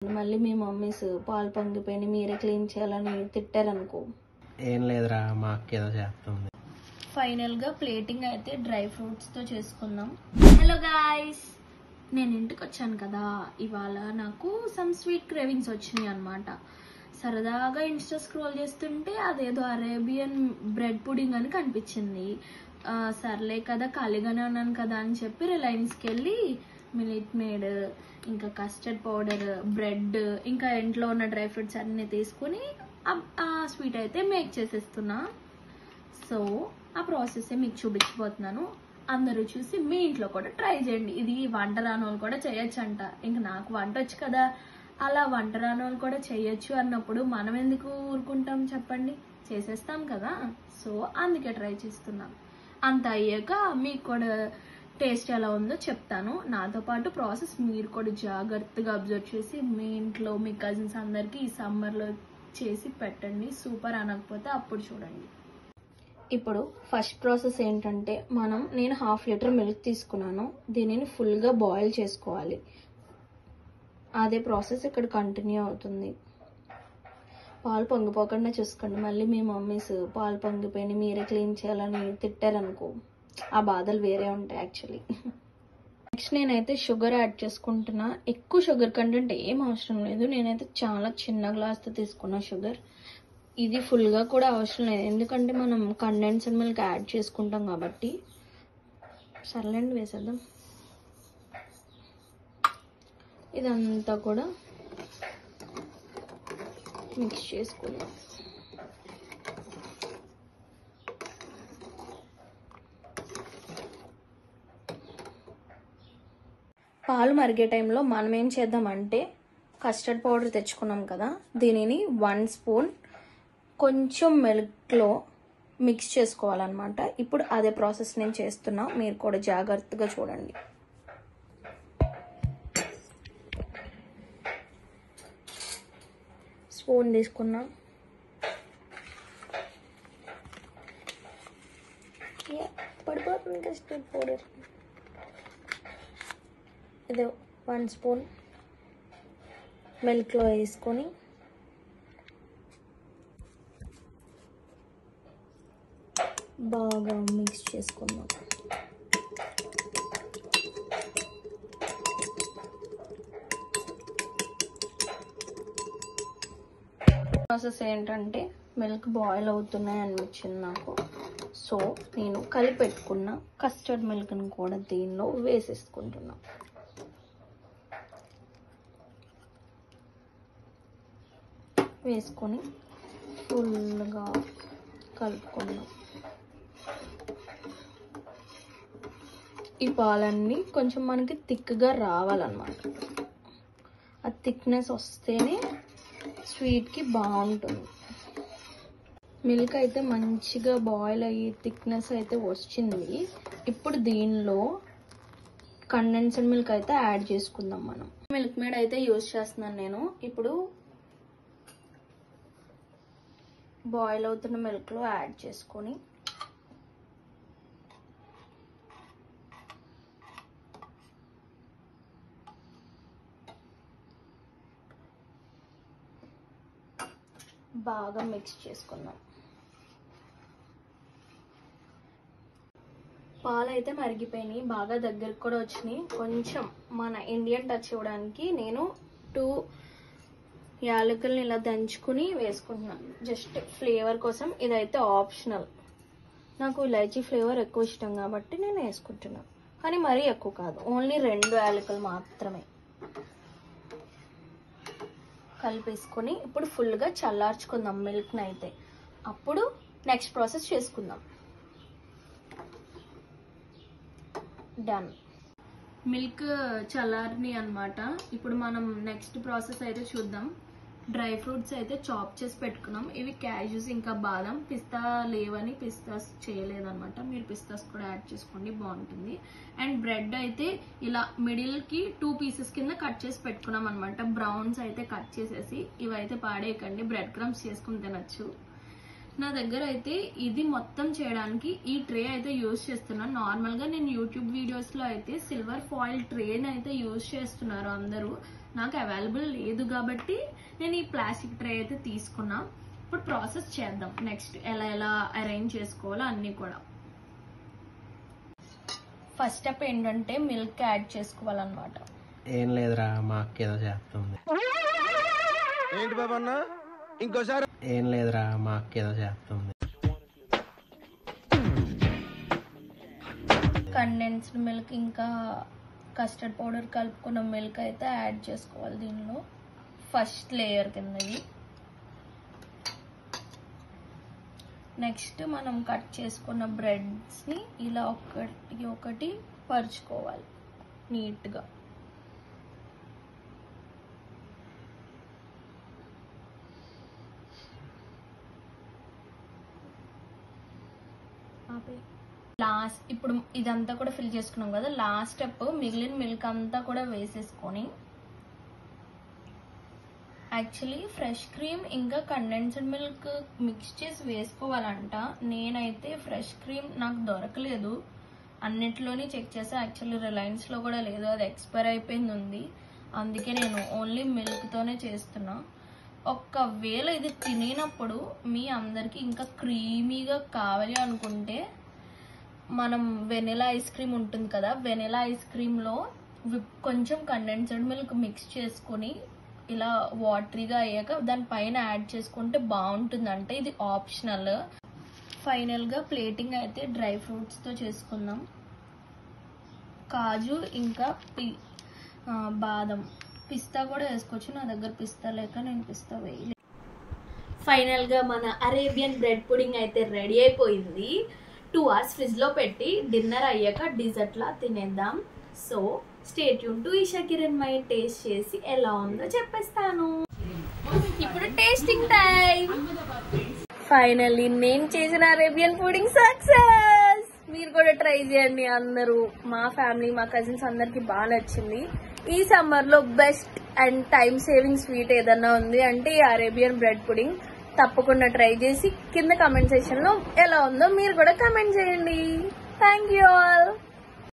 మళ్ళీ మీ మమ్మీస్ పాలు పొంగిపోయి మీరే క్లీన్ చేయాలని తిట్టారనుకో. ఏం లేదురా, మా అక్క ఏదో చేస్తుంది. ఫైనల్ గా ప్లేటింగ్ అయితే డ్రై ఫ్రూట్స్ తో చేసుకుందాం. హలో గాయ్స్, నేను ఇంటికి వచ్చాను కదా, ఇవాళ నాకు సమ్ స్వీట్ క్రేవింగ్స్ వచ్చినాయి అనమాట. సరదాగా ఇన్స్టా స్క్రోల్ చేస్తుంటే అదేదో అరేబియన్ బ్రెడ్ పుడింగ్ అని కనిపించింది. సర్లే కదా, ఖాళీగానే ఉన్నాను కదా అని చెప్పి రిలయన్స్కి వెళ్ళి మిల్క్ మేడ్, ఇంకా కస్టర్డ్ పౌడర్, బ్రెడ్, ఇంకా ఇంట్లో ఉన్న డ్రై ఫ్రూట్స్ అన్నీ తీసుకుని ఆ స్వీట్ అయితే మేక్ చేసేస్తున్నా. సో ఆ ప్రాసెస్ మీకు చూపించబోతున్నాను. అందరూ చూసి మీ ఇంట్లో కూడా ట్రై చేయండి. ఇది వంట రాని వాళ్ళు కూడా చేయొచ్చంట. ఇంకా నాకు వంట వచ్చు కదా, అలా వంట రాని వాళ్ళు కూడా చేయొచ్చు అన్నప్పుడు మనం ఎందుకు ఊరుకుంటాం చెప్పండి, చేసేస్తాం కదా. సో అందుకే ట్రై చేస్తున్నాం. అంత అయ్యాక మీకు కూడా టేస్ట్ ఎలా ఉందో చెప్తాను. నాతో పాటు ప్రాసెస్ మీరు కూడా జాగ్రత్తగా అబ్జర్వ్ చేసి మీ ఇంట్లో మీ కజిన్స్ అందరికీ ఈ సమ్మర్లో చేసి పెట్టండి. సూపర్ అనకపోతే అప్పుడు చూడండి. ఇప్పుడు ఫస్ట్ ప్రాసెస్ ఏంటంటే, నేను 1/2 లీటర్ మిల్క్ తీసుకున్నాను. దీనిని ఫుల్గా బాయిల్ చేసుకోవాలి. అదే ప్రాసెస్ ఇక్కడ కంటిన్యూ అవుతుంది. పాలు పొంగిపోకుండా చూసుకోండి. మళ్ళీ మీ మమ్మీస్ పాలు పొంగిపోయి మీరే క్లీన్ చేయాలని తిట్టారనుకో, ఆ బాధలు వేరే ఉంటాయి యాక్చువల్లీ. నెక్స్ట్ నేనైతే షుగర్ యాడ్ చేసుకుంటున్నా. ఎక్కువ షుగర్ కంటెంట్ ఏం అవసరం లేదు. నేనైతే చాలా చిన్న గ్లాస్తో తీసుకున్నా షుగర్. ఇది ఫుల్గా కూడా అవసరం లేదు, ఎందుకంటే మనం కండెన్స్డ్ మిల్క్ యాడ్ చేసుకుంటాం కాబట్టి. సర్లేండి, వేసేద్దాం. ఇదంతా కూడా మిక్స్ చేసుకుందాం. పాలు మరిగే టైంలో మనం ఏం చేద్దామంటే, కస్టర్డ్ పౌడర్ తెచ్చుకున్నాం కదా, దీనిని 1 స్పూన్ కొంచెం మిల్క్లో మిక్స్ చేసుకోవాలన్నమాట. ఇప్పుడు అదే ప్రాసెస్ నేను చేస్తున్నా, మీరు కూడా జాగ్రత్తగా చూడండి. స్పూన్ తీసుకున్నా, పడిపోతుంది కస్టర్డ్ పౌడర్. ఇది 1 స్పూన్ మిల్క్లో వేసుకొని బాగా మిక్స్ చేసుకుందాం. ప్రాసెస్ ఏంటంటే, మిల్క్ బాయిల్ అవుతున్నాయి అనిపించింది నాకు. సో నేను కలిపెట్టుకున్న కస్టర్డ్ మిల్క్ని కూడా దీనిలో వేసేసుకుంటున్నా. వేసుకొని ఫుల్గా కలుపుకుందాం. ఈ పాలన్నీ కొంచెం మనకి థిక్గా రావాలన్నమాట. ఆ థిక్నెస్ వస్తేనే స్వీట్కి బాగుంటుంది. మిల్క్ అయితే మంచిగా బాయిల్ అయ్యి థిక్నెస్ అయితే వచ్చింది. ఇప్పుడు దీనిలో కండెన్స్డ్ మిల్క్ అయితే యాడ్ చేసుకుందాం. మనం మిల్క్ మేడ్ అయితే యూజ్ చేస్తున్నాను నేను. ఇప్పుడు బాయిల్ అవుతున్న మిల్క్లో యాడ్ చేసుకొని బాగా మిక్స్ చేసుకుందాం. పాలు అయితే మరిగిపోయినాయి, బాగా దగ్గరకు కూడా వచ్చినాయి. కొంచెం మన ఇండియన్ టచ్ ఇవ్వడానికి నేను 2 యాలకుల్ని ఇలా దంచుకుని వేసుకుంటున్నాను, జస్ట్ ఫ్లేవర్ కోసం. ఇదైతే ఆప్షనల్. నాకు ఇలాచీ ఫ్లేవర్ ఎక్కువ ఇష్టం కాబట్టి నేను వేసుకుంటున్నాను, కానీ మరీ ఎక్కువ కాదు, ఓన్లీ 2 యాలకులు మాత్రమే. కలిపేసుకొని ఇప్పుడు ఫుల్గా చల్లార్చుకుందాం మిల్క్ని అయితే. అప్పుడు నెక్స్ట్ ప్రాసెస్ చేసుకుందాం. డన్. మిల్క్ చల్లారిని అనమాట. ఇప్పుడు మనం నెక్స్ట్ ప్రాసెస్ అయితే చూద్దాం. డ్రై ఫ్రూట్స్ అయితే చాప్ చేసి పెట్టుకున్నాం. ఇవి క్యాష్యూస్, ఇంకా బాదం. పిస్తా లేవని పిస్తాస్ చేయలేదన్నమాట. మీరు పిస్తాస్ కూడా యాడ్ చేసుకోండి, బాగుంటుంది. అండ్ బ్రెడ్ అయితే ఇలా మిడిల్కి 2 పీసెస్ కింద కట్ చేసి పెట్టుకున్నాం అనమాట. బ్రౌన్స్ అయితే కట్ చేసేసి. ఇవైతే పాడేయకండి, బ్రెడ్ క్రమ్స్ చేసుకుని తినచ్చు. నా దగ్గర అయితే ఇది మొత్తం చేయడానికి ఈ ట్రే అయితే యూజ్ చేస్తున్నాను. నార్మల్ గా నేను యూట్యూబ్ వీడియోస్ లో అయితే సిల్వర్ ఫాయిల్ ట్రేని అయితే యూజ్ చేస్తున్నారు అందరూ. నాకు అవైలబుల్ లేదు కాబట్టి నేను ఈ ప్లాస్టిక్ ట్రే అయితే తీసుకున్నా. ఇప్పుడు ప్రాసెస్ చేద్దాం. నెక్స్ట్ ఎలా అరేంజ్ చేసుకోవాలో అన్ని కూడా. ఫస్ట్ స్టెప్ ఏంటంటే మిల్క్ యాడ్ చేసుకోవాలన్నమాట. ఏం లేదురా, మా అక్క ఏదో చేస్తుంది. ఏంటి బాబా అన్న ఇంకోసారి? ఏం లేదురా, మా అక్క ఏదో చేస్తుంది. కండెన్స్డ్ మిల్క్ ఇంకా కస్టర్డ్ పౌడర్ కలుపుకున్న మిల్క్ అయితే యాడ్ చేసుకోవాలి దీనిలో. ఫస్ట్ లేయర్ కింద ఇది. నెక్స్ట్ మనం కట్ చేసుకున్న బ్రెడ్స్ని ఇలా ఒకటి పరుచుకోవాలి నీట్గా. లాస్ట్ ఇప్పుడు ఇదంతా కూడా ఫిల్ చేసుకున్నాం కదా, లాస్ట్ స్టెప్ మిగిలిన మిల్క్ అంతా కూడా వేసేసుకొని, యాక్చువల్లీ ఫ్రెష్ క్రీమ్ ఇంకా కండెన్స్డ్ మిల్క్ మిక్స్ చేసి వేసుకోవాలంట. నేనైతే ఫ్రెష్ క్రీమ్ నాకు దొరకలేదు, అన్నిట్లోని చెక్ చేసా. యాక్చువల్లీ రిలయన్స్లో కూడా లేదు, అది ఎక్స్పైర్ అయిపోయింది ఉంది. అందుకే నేను ఓన్లీ మిల్క్తోనే చేస్తున్నా. ఒకవేళ ఇది తినేటప్పుడు మీ అందరికి ఇంకా క్రీమీగా కావాలి అనుకుంటే మనం వెనిలా ఐస్ క్రీమ్ ఉంటుంది కదా, వెనిలా ఐస్ క్రీమ్లో కొంచెం కండెన్స్డ్ మిల్క్ మిక్స్ చేసుకొని ఇలా వాటరీగా అయ్యాక దానిపైన యాడ్ చేసుకుంటే బాగుంటుందంటే. ఇది ఆప్షనల్. ఫైనల్గా ప్లేటింగ్ అయితే డ్రై ఫ్రూట్స్తో చేసుకుందాం. కాజు ఇంకా బాదం, పిస్తా కూడా వేసుకోవచ్చు. నా దగ్గర పిస్తా లేక నేను పిస్తా వేయలేదు. ఫైనల్గా మన అరేబియన్ బ్రెడ్ పుడింగ్ అయితే రెడీ అయిపోయింది. 2 hours ఫ్రిడ్జ్లో పెట్టి డిన్నర్ అయ్యాక డిజర్ట్లా తినేద్దాం. So stay tune to Esha Kiran మై. టేస్ట్ చేసి ఎలా ఉందో చెప్పేస్తాను. ఇప్పుడు టేస్టింగ్ టైం. ఫైనల్లీ నేను చేసిన అరేబియన్ పుడింగ్ సక్సెస్. మీరు కూడా ట్రై చేయండి అందరూ. మా ఫ్యామిలీ, మా కజిన్స్ అందరికి బాగా నచ్చింది. ఈ సమ్మర్ లో best and time saving sweet ఏదన్నా ఉంది అంటే ఈ అరేబియన్ బ్రెడ్ పుడింగ్. తప్పకుండా ట్రై చేసి కింద కమెంట్ సెక్షన్ లో ఎలా ఉందో మీరు కూడా కమెంట్ చేయండి. Thank you all.